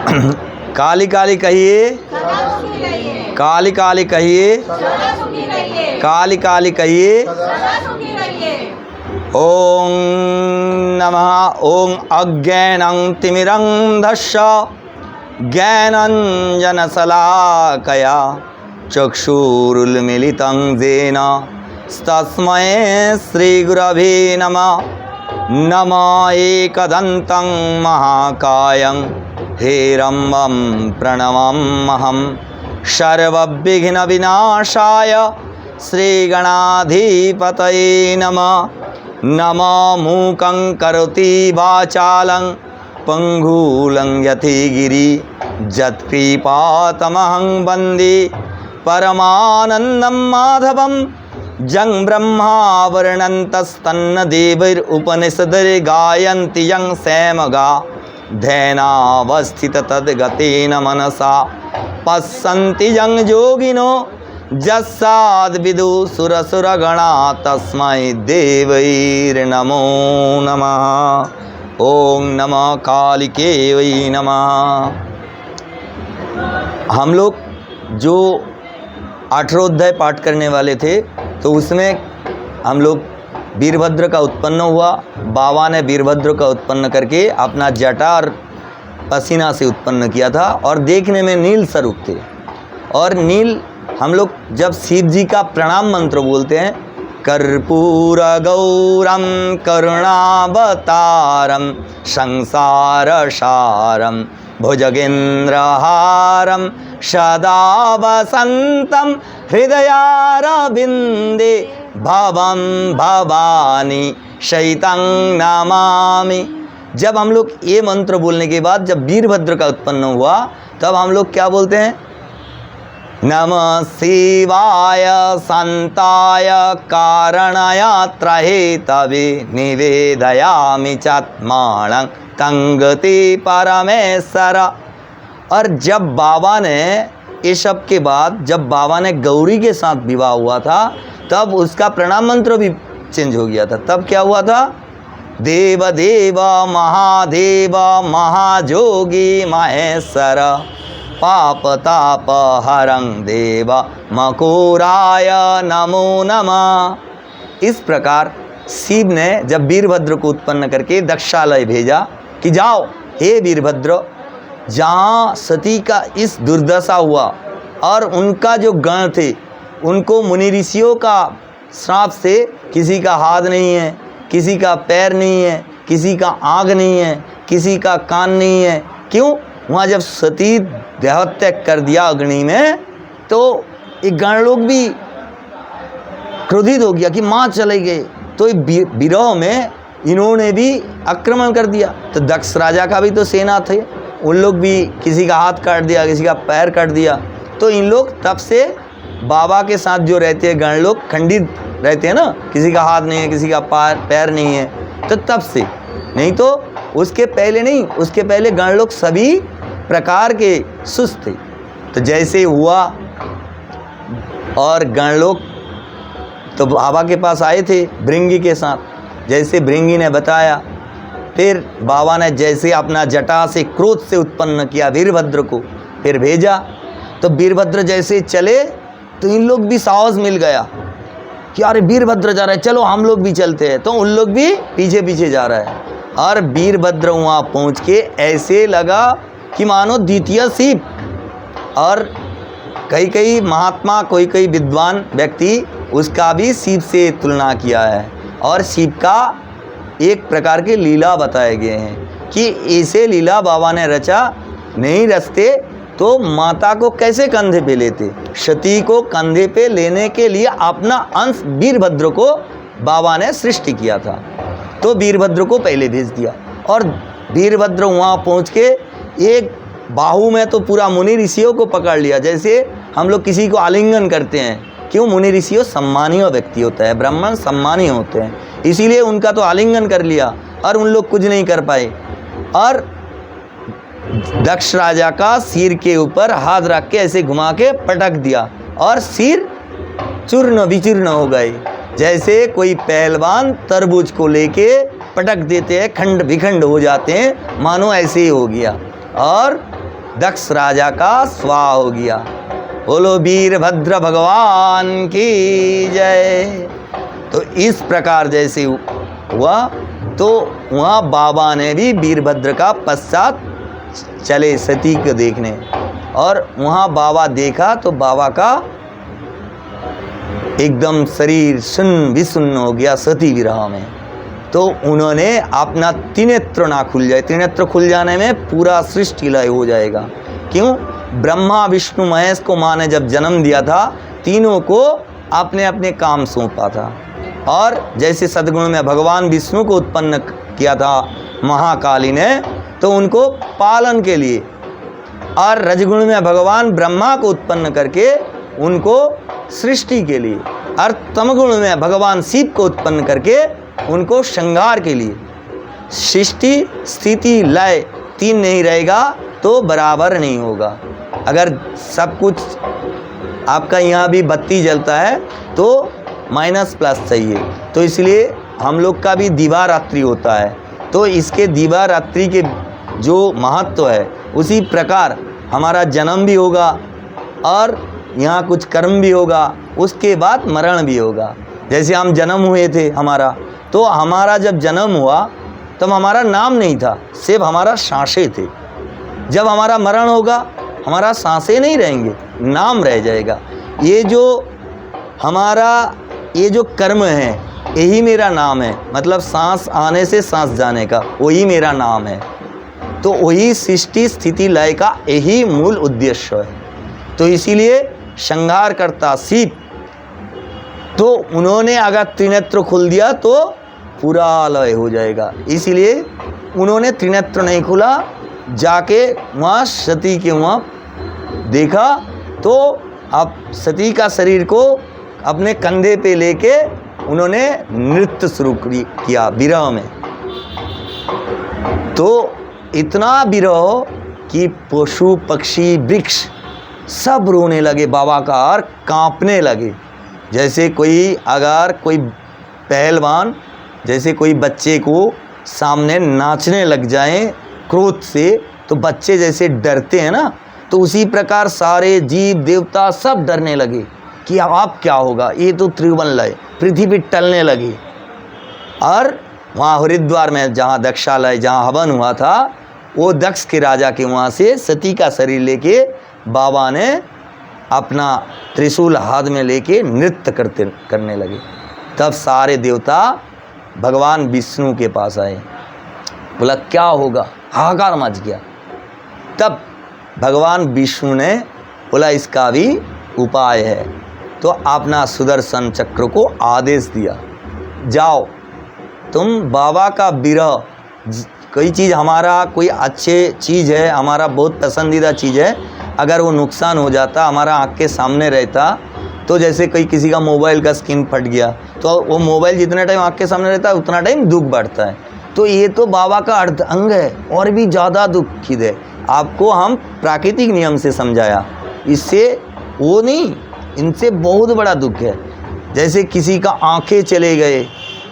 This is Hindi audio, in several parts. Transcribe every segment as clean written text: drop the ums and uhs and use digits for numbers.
काली काली कहिए, काली काली कहिए, काली काली कहिए। ओम नमः। ओम अज्ञानं तिमिरन्धस्य ज्ञानाञ्जनशलाकया चक्षुरुन्मीलितं येन तस्मै श्रीगुरवे नमः। नमः एकदन्तं महाकायं हेरम्बं प्रणमाम्यहं सर्वविघ्नविनाशाय श्रीगणाधिपतये नमः। नमो मूकं करोति वाचालं पंगुलं यतिगिरि यत्कृपातमहं वन्दे परमानन्दं माधवं जं ब्रह्मा वर्णन्तस्तन्न देवैरुपनिषदैर्गायन्ति यं सेमगा ध्यानावस्थित तद्गतेन मनसा पश्यन्ति यं योगिनो यस्साद्विदु सुरसुरगणा तस्मै देवैर्नमो नमः। ओम नमः कालिके वै नमः। हम लोग जो 18 अध्याय पाठ करने वाले थे तो उसमें हम लोग वीरभद्र का उत्पन्न हुआ। बाबा ने वीरभद्र का उत्पन्न करके अपना जटा और पसीना से उत्पन्न किया था और देखने में नील स्वरूप थे। और नील हम लोग जब शिव जी का प्रणाम मंत्र बोलते हैं, कर्पूर गौरम करुणावतारम संसारसारम भुजगेन्द्रहारम सदा वसंतम हृदयारविंदे भवं भवानी शैतं नमामि। जब हम लोग ये मंत्र बोलने के बाद जब वीरभद्र का उत्पन्न हुआ तब हम लोग क्या बोलते हैं? नमः शिवाय शान्ताय कारणाय त्रहेतवे निवेदयामि चात्मानं तंगति परमेश्वर। और जब बाबा ने ये सब के बाद जब बाबा ने गौरी के साथ विवाह हुआ था तब उसका प्रणाम मंत्र भी चेंज हो गया था। तब क्या हुआ था? देव देव महादेव महाजोगी महेश्वर पाप ताप हरं देव मकोराय नमो नमः। इस प्रकार शिव ने जब वीरभद्र को उत्पन्न करके दक्षालय भेजा कि जाओ हे वीरभद्र, जहाँ सती का इस दुर्दशा हुआ और उनका जो गण थे उनको मुनि ऋषियों का श्राप से किसी का हाथ नहीं है, किसी का पैर नहीं है, किसी का आँख नहीं है, किसी का कान नहीं है। क्यों? वहाँ जब सती देहत्याग कर दिया अग्नि में तो एक गण लोग भी क्रोधित हो गया कि माँ चले गए। तो विरह में इन्होंने भी आक्रमण कर दिया। तो दक्ष राजा का भी तो सेना थे, उन लोग भी किसी का हाथ काट दिया, किसी का पैर काट दिया। तो इन लोग तब से बाबा के साथ जो रहते हैं गण लोग खंडित रहते हैं ना, किसी का हाथ नहीं है, किसी का पैर नहीं है। तो तब से, नहीं तो उसके पहले नहीं, उसके पहले गण लोग सभी प्रकार के सुस्त थे। तो जैसे हुआ और गण लोग तो बाबा के पास आए थे भृंगी के साथ। जैसे भृंगी ने बताया, फिर बाबा ने जैसे अपना जटा से क्रोध से उत्पन्न किया वीरभद्र को, फिर भेजा। तो वीरभद्र जैसे चले तो इन लोग भी साहस मिल गया कि अरे वीरभद्र जा रहे हैं, चलो हम लोग भी चलते हैं। तो उन लोग भी पीछे पीछे जा रहा है। और वीरभद्र वहाँ पहुँच के ऐसे लगा कि मानो द्वितीय शिव। और कई महात्मा, कोई विद्वान व्यक्ति उसका भी शिव से तुलना किया है। और शिव का एक प्रकार के लीला बताए गए हैं कि ऐसे लीला बाबा ने रचा। नहीं रचते तो माता को कैसे कंधे पे लेते? सती को कंधे पे लेने के लिए अपना अंश वीरभद्र को बाबा ने सृष्टि किया था। तो वीरभद्र को पहले भेज दिया और वीरभद्र वहाँ पहुँच के एक बाहू में तो पूरा मुनि ऋषियों को पकड़ लिया। जैसे हम लोग किसी को आलिंगन करते हैं, क्यों? मुनि ऋषियों सम्मानीय व्यक्ति होता है, ब्राह्मण सम्मानीय होते हैं, इसीलिए उनका तो आलिंगन कर लिया और उन लोग कुछ नहीं कर पाए। और दक्ष राजा का सिर के ऊपर हाथ रख के ऐसे घुमा के पटक दिया और सिर चूर्ण विचूर्ण हो गए। जैसे कोई पहलवान तरबूज को लेके पटक देते हैं, खंड विखंड हो जाते हैं, मानो ऐसे ही हो गया। और दक्ष राजा का स्वाहा हो गया। बोलो वीरभद्र भगवान की जय। तो इस प्रकार जैसे हुआ तो वहाँ बाबा ने भी वीरभद्र का पश्चात चले सती को देखने, और वहाँ बाबा देखा तो बाबा का एकदम शरीर सुन्न विसुन्न हो गया सती विरह में। तो उन्होंने अपना त्रिनेत्र ना खुल जाए, त्रिनेत्र खुल जाने में पूरा सृष्टि लय हो जाएगा। क्यों? ब्रह्मा विष्णु महेश को माँ ने जब जन्म दिया था, तीनों को अपने अपने काम सौंपा था। और जैसे सद्गुण में भगवान विष्णु को उत्पन्न किया था महाकाली ने, तो उनको पालन के लिए, और रजगुण में भगवान ब्रह्मा को उत्पन्न करके उनको सृष्टि के लिए, और तमगुण में भगवान शिव को उत्पन्न करके उनको श्रृंगार के लिए। सृष्टि स्थिति लय तीन नहीं रहेगा तो बराबर नहीं होगा। अगर सब कुछ आपका यहाँ भी बत्ती जलता है तो माइनस प्लस चाहिए, तो इसलिए हम लोग का भी दिवा रात्रि होता है। तो इसके दिवा रात्रि के जो महत्व है, उसी प्रकार हमारा जन्म भी होगा और यहाँ कुछ कर्म भी होगा, उसके बाद मरण भी होगा। जैसे हम जन्म हुए थे हमारा, तो हमारा जब जन्म हुआ तब हमारा नाम नहीं था, सिर्फ हमारा सांसें थे। जब हमारा मरण होगा हमारा सांसें नहीं रहेंगे, नाम रह जाएगा। ये जो हमारा ये जो कर्म है, यही मेरा नाम है, मतलब सांस आने से सांस जाने का वही मेरा नाम है। तो वही सृष्टि स्थिति लय का यही मूल उद्देश्य है। तो इसीलिए श्रृंगार करता शिव, तो उन्होंने अगर त्रिनेत्र खोल दिया तो पूरा लय हो जाएगा। इसीलिए उन्होंने त्रिनेत्र नहीं खोला, जाके वहाँ सती के वहाँ देखा, तो अब सती का शरीर को अपने कंधे पे लेके उन्होंने नृत्य शुरू किया विरह में। तो इतना विरह कि पशु पक्षी वृक्ष सब रोने लगे बाबा का और कांपने लगे। जैसे कोई अगर कोई पहलवान जैसे कोई बच्चे को सामने नाचने लग जाए क्रोध से, तो बच्चे जैसे डरते हैं ना, तो उसी प्रकार सारे जीव देवता सब डरने लगे कि अब क्या होगा, ये तो त्रिभुवन लय, पृथ्वी टलने लगी। और वहाँ हरिद्वार में जहाँ दक्षालय जहाँ हवन हुआ था, वो दक्ष के राजा के वहाँ से सती का शरीर लेके बाबा ने अपना त्रिशूल हाथ में लेके नृत्य करने लगे। तब सारे देवता भगवान विष्णु के पास आए, बोला क्या होगा, हाहाकार मच गया। तब भगवान विष्णु ने बोला इसका भी उपाय है। तो अपना सुदर्शन चक्र को आदेश दिया, जाओ तुम बाबा का विरह, कोई चीज़ हमारा कोई अच्छे चीज़ है, हमारा बहुत पसंदीदा चीज़ है, अगर वो नुकसान हो जाता, हमारा आँख के सामने रहता, तो जैसे कोई किसी का मोबाइल का स्क्रीन फट गया, तो वो मोबाइल जितना टाइम आँख के सामने रहता है उतना टाइम दुख बढ़ता है। तो ये तो बाबा का अर्ध अंग है और भी ज़्यादा दुखित है। आपको हम प्राकृतिक नियम से समझाया, इससे वो नहीं, इनसे बहुत बड़ा दुख है। जैसे किसी का आँखें चले गए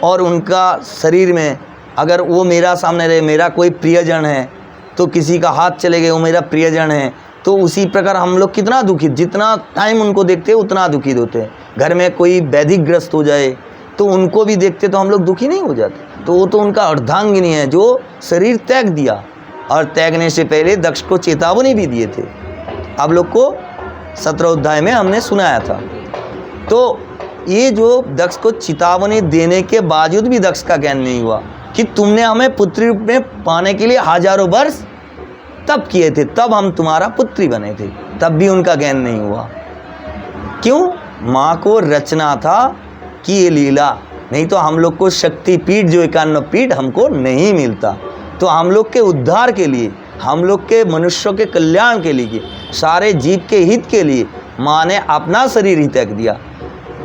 और उनका शरीर में, अगर वो मेरा सामने रहे, मेरा कोई प्रियजन है, तो किसी का हाथ चले गए, वो मेरा प्रियजन है, तो उसी प्रकार हम लोग कितना दुखित, जितना टाइम उनको देखते हैं उतना दुखित होते हैं। घर में कोई वैधिकग्रस्त हो जाए तो उनको भी देखते तो हम लोग दुखी नहीं हो जाते। तो वो तो उनका अर्धांगिनी है जो शरीर त्याग दिया, और त्यागने से पहले दक्ष को चेतावनी भी दिए थे। आप लोग को 17 अध्याय में हमने सुनाया था। तो ये जो दक्ष को चेतावनी देने के बावजूद भी दक्ष का ज्ञान नहीं हुआ कि तुमने हमें पुत्री रूप में पाने के लिए हजारों वर्ष तब किए थे, तब हम तुम्हारा पुत्री बने थे, तब भी उनका ज्ञान नहीं हुआ। क्यों? माँ को रचना था कि ये लीला, नहीं तो हम लोग को शक्तिपीठ जो 51 पीठ हमको नहीं मिलता। तो हम लोग के उद्धार के लिए, हम लोग के मनुष्यों के कल्याण के लिए, सारे जीव के हित के लिए माँ ने अपना शरीर ही त्याग दिया।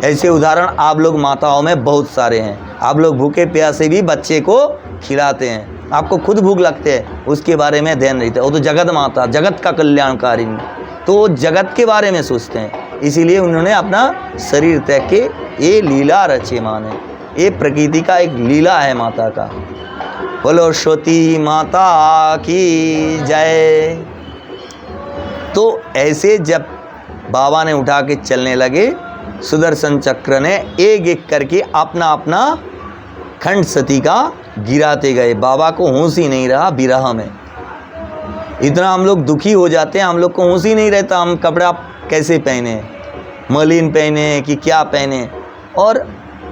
ऐसे उदाहरण आप लोग माताओं में बहुत सारे हैं। आप लोग भूखे प्यासे भी बच्चे को खिलाते हैं, आपको खुद भूख लगते हैं, उसके बारे में ध्यान रहता है। वो तो जगत माता, जगत का कल्याणकारी, तो वो जगत के बारे में सोचते हैं, इसीलिए उन्होंने अपना शरीर त्याग के ये लीला रचे माँ ने। ये प्रकृति का एक लीला है माता का। बोलो सती माता की जय। तो ऐसे जब बाबा ने उठा के चलने लगे, सुदर्शन चक्र ने एक एक करके अपना अपना खंड सती का गिराते गए। बाबा को होश ही नहीं रहा विरह में। इतना हम लोग दुखी हो जाते हैं, हम लोग को होश ही नहीं रहता हम कपड़ा कैसे पहने, मलिन पहने कि क्या पहने। और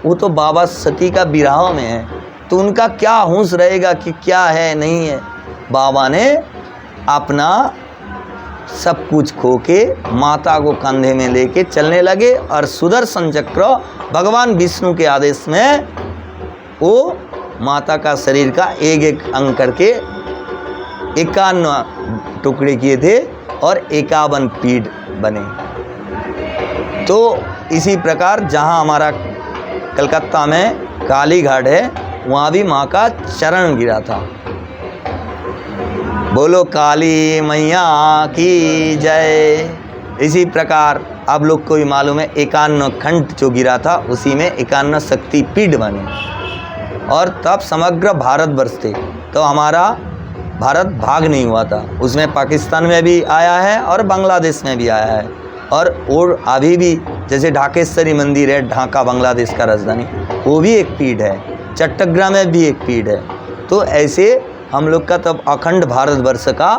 वो तो बाबा सती का विरह में है, तो उनका क्या होश रहेगा कि क्या है नहीं है। बाबा ने अपना सब कुछ खो के माता को कंधे में लेके चलने लगे, और सुदर्शन चक्र भगवान विष्णु के आदेश में वो माता का शरीर का एक एक अंग करके 51 टुकड़े किए थे और 51 पीठ बने। तो इसी प्रकार जहाँ हमारा कलकत्ता में काली घाट है, वहाँ भी माँ का चरण गिरा था। बोलो काली मैया की जय। इसी प्रकार आप लोग को भी मालूम है 51 खंड जो गिरा था, उसी में 51 शक्ति पीठ बने। और तब समग्र भारतवर्ष थे, तो हमारा भारत भाग नहीं हुआ था। उसमें पाकिस्तान में भी आया है और बांग्लादेश में भी आया है, और अभी भी जैसे ढाकेश्वरी मंदिर है, ढाका बांग्लादेश का राजधानी, वो भी एक पीठ है। चट्टग्राम में भी एक पीठ है। तो ऐसे हम लोग का तब अखंड भारतवर्ष का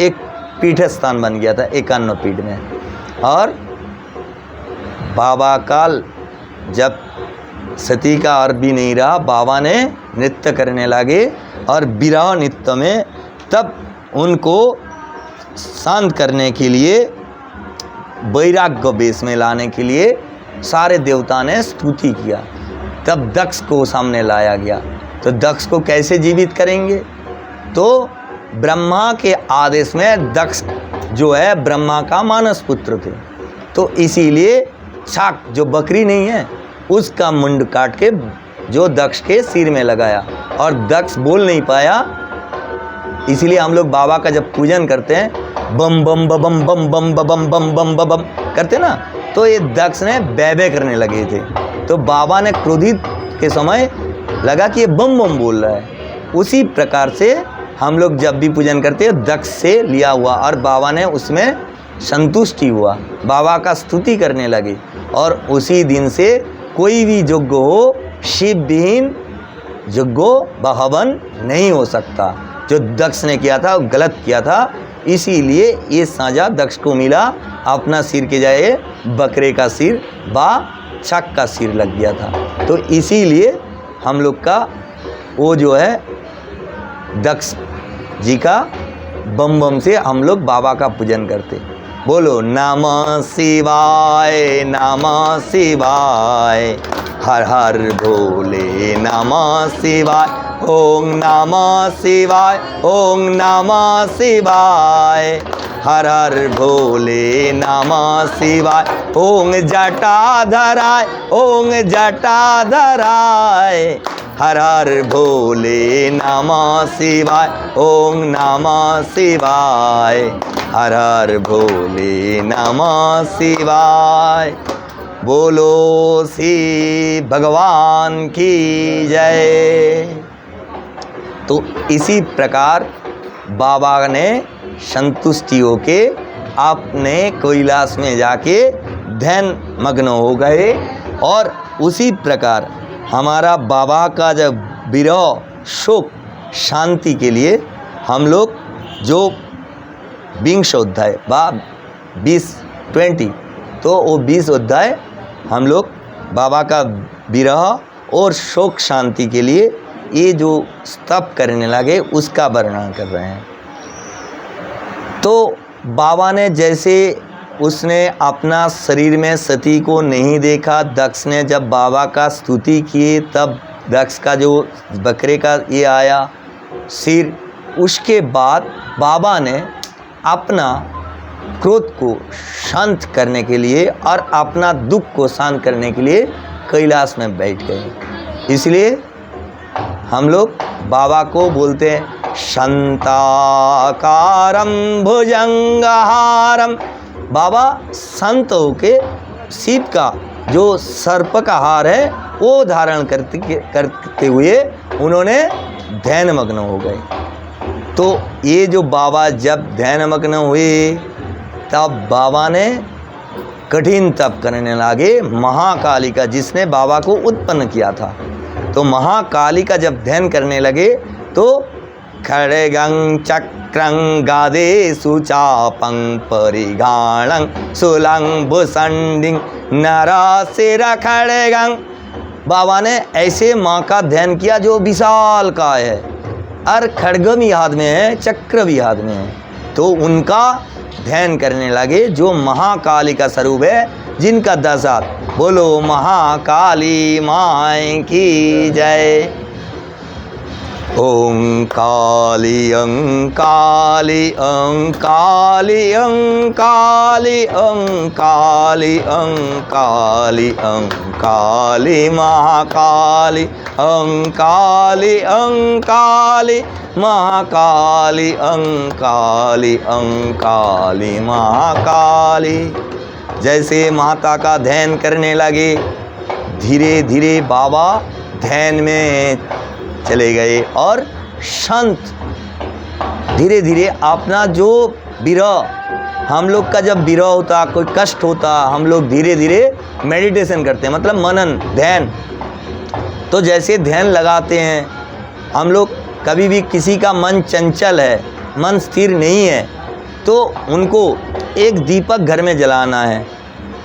एक पीठ स्थान बन गया था 51 पीठ में। और बाबा का जब सती का और भी नहीं रहा, बाबा ने नृत्य करने लगे, और विरह नृत्य में तब उनको शांत करने के लिए, वैराग्य वेश में लाने के लिए सारे देवता ने स्तुति किया। तब दक्ष को सामने लाया गया। तो दक्ष को कैसे जीवित करेंगे? तो ब्रह्मा के आदेश में दक्ष जो है ब्रह्मा का मानस पुत्र थे, तो इसीलिए छाक जो बकरी नहीं है उसका मुंड काट के जो दक्ष के सिर में लगाया, और दक्ष बोल नहीं पाया। इसीलिए हम लोग बाबा का जब पूजन करते हैं, बम बम बम बम बम बम बम बम बम बम करते ना, तो ये दक्ष ने बैबे करने लगे थे। तो बाबा ने क्रोधित के समय लगा कि ये बम बम बोल रहा है। उसी प्रकार से हम लोग जब भी पूजन करते हैं दक्ष से लिया हुआ, और बाबा ने उसमें संतुष्टि हुआ, बाबा का स्तुति करने लगे। और उसी दिन से कोई भी यज्ञ हो, शिव विहीन यज्ञ व हवन नहीं हो सकता। जो दक्ष ने किया था वो गलत किया था, इसीलिए ये साझा दक्ष को मिला। अपना सिर के जाए बकरे का सिर व छक का सिर लग गया था। तो इसीलिए हम लोग का वो जो है दक्ष जी का बम बम से हम लोग बाबा का पूजन करते। बोलो नमः शिवाय नमः शिवाय, हर हर भोले नमः शिवाय, ओम नमः शिवाय ओम नमः शिवाय, हर हर भोले नमः शिवाय, ओम जटाधराय ओम जटाधराय, हर हर भोले नमः शिवाय ओम नमः शिवाय, हर हर भोले नमः शिवाय। बोलो श्री भगवान की जय। तो इसी प्रकार बाबा ने संतुष्टि होके अपने कैलाश में जाके ध्यान मग्न हो गए। और उसी प्रकार हमारा बाबा का जब विरह शोक शांति के लिए हम लोग जो 20 अध्याय व 20 तो वो 20 अध्याय हम लोग बाबा का विरह और शोक शांति के लिए ये जो स्तप करने लगे उसका वर्णन कर रहे हैं। तो बाबा ने जैसे उसने अपना शरीर में सती को नहीं देखा, दक्ष ने जब बाबा का स्तुति किए तब दक्ष का जो बकरे का ये आया सिर, उसके बाद बाबा ने अपना क्रोध को शांत करने के लिए और अपना दुख को शांत करने के लिए कैलाश में बैठ गए। इसलिए हम लोग बाबा को बोलते हैं शांताकारं भुजंगहारम। बाबा संत होके शिव का जो सर्प का हार है वो धारण करते हुए उन्होंने ध्यान मग्न हो गए। तो ये जो बाबा जब ध्यान मग्न हुए तब बाबा ने कठिन तप करने लगे। महाकाली का, जिसने बाबा को उत्पन्न किया था, तो महाकाली का जब ध्यान करने लगे तो खड्गं चक्रं गादेषु चापं परिघाणं शूलं भुसंडिं नरासिर खड्गं। बाबा ने ऐसे माँ का ध्यान किया जो विशाल का है, और खड्ग भी हाथ में है, चक्र भी हाथ में है, तो उनका ध्यान करने लगे, जो महाकाली का स्वरूप है, जिनका 10 हाथ। बोलो महाकाली माँ की जय। ओं काली अंकाली अंकाली अंकाली अंकाली अंकाली अंकाली महाकाली अंकाली अंकाली महाकाली अंकाली अंकाली महाकाली। जैसे माता का ध्यान करने लगे, धीरे धीरे बाबा ध्यान में चले गए, और संत धीरे धीरे अपना जो विरह, हम लोग का जब विरह होता, कोई कष्ट होता, हम लोग धीरे धीरे मेडिटेशन करते हैं, मतलब मनन ध्यान। तो जैसे ध्यान लगाते हैं हम लोग, कभी भी किसी का मन चंचल है, मन स्थिर नहीं है, तो उनको एक दीपक घर में जलाना है,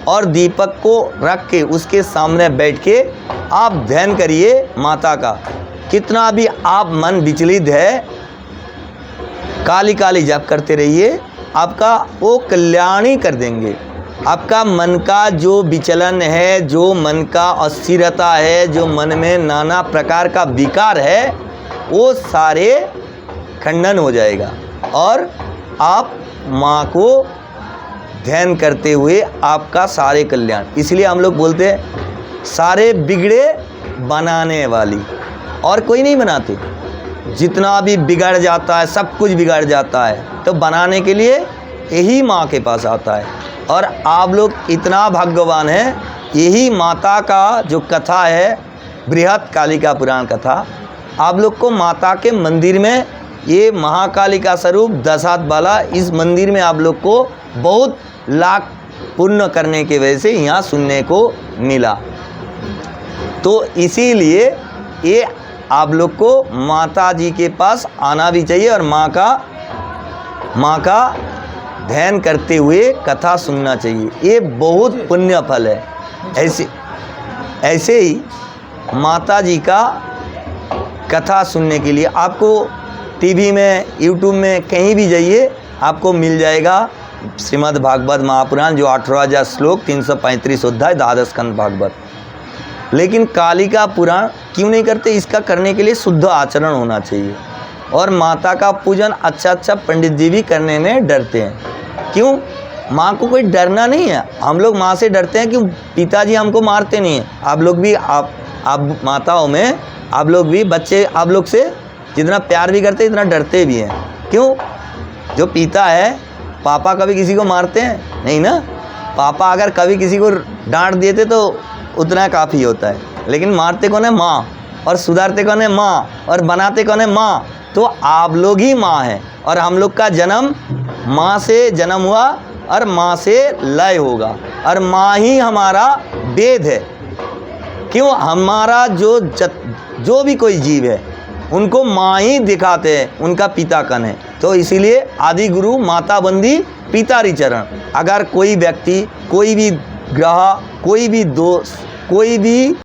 और दीपक को रख के उसके सामने बैठ के आप ध्यान करिए माता का। कितना भी आप मन विचलित है, काली काली जप करते रहिए, आपका वो कल्याण ही कर देंगे। आपका मन का जो विचलन है, जो मन का अस्थिरता है, जो मन में नाना प्रकार का विकार है, वो सारे खंडन हो जाएगा, और आप माँ को ध्यान करते हुए आपका सारे कल्याण। इसलिए हम लोग बोलते हैं सारे बिगड़े बनाने वाली, और कोई नहीं बनाते। जितना भी बिगड़ जाता है, सब कुछ बिगड़ जाता है, तो बनाने के लिए यही माँ के पास आता है। और आप लोग इतना भाग्यवान हैं, यही माता का जो कथा है, बृहत कालिका पुराण कथा, आप लोग को माता के मंदिर में, ये महाकाली का स्वरूप 10 हाथ वाला, इस मंदिर में आप लोग को बहुत लाख पुण्य करने की वजह से यहाँ सुनने को मिला। तो इसीलिए ये आप लोग को माता जी के पास आना भी चाहिए, और माँ का ध्यान करते हुए कथा सुनना चाहिए। ये बहुत पुण्य फल है। ऐसे ही माता जी का कथा सुनने के लिए आपको टीवी में, यूट्यूब में, कहीं भी जाइए, आपको मिल जाएगा श्रीमद् भागवत महापुराण, जो 18,000 श्लोक, 335 अध्याय, 12 स्कंद भागवत। लेकिन कालिका पुराण क्यों नहीं करते? इसका करने के लिए शुद्ध आचरण होना चाहिए, और माता का पूजन अच्छा पंडित जी भी करने में डरते हैं। क्यों? माँ को कोई डरना नहीं है। हम लोग माँ से डरते हैं कि पिताजी हमको मारते नहीं हैं। आप लोग भी, आप माताओं में, आप लोग भी, बच्चे आप लोग से जितना प्यार भी करते हैं, इतना डरते भी हैं। क्यों? जो पिता है, पापा कभी किसी को मारते हैं? नहीं ना। पापा अगर कभी किसी को डांट देते तो उतना काफ़ी होता है, लेकिन मारते कौन है? माँ। और सुधारते कौन है? माँ। और बनाते कौन है? माँ। तो आप लोग ही माँ हैं, और हम लोग का जन्म माँ से जन्म हुआ, और माँ से लय होगा, और माँ ही हमारा वेद है। क्यों? हमारा जो भी कोई जीव है, उनको माँ ही दिखाते हैं, उनका पिता कौन है। तो इसीलिए आदि गुरु माता बंदी पितारी चरण। अगर कोई व्यक्ति, कोई भी ग्रह, कोई भी दोस्त, कोई भी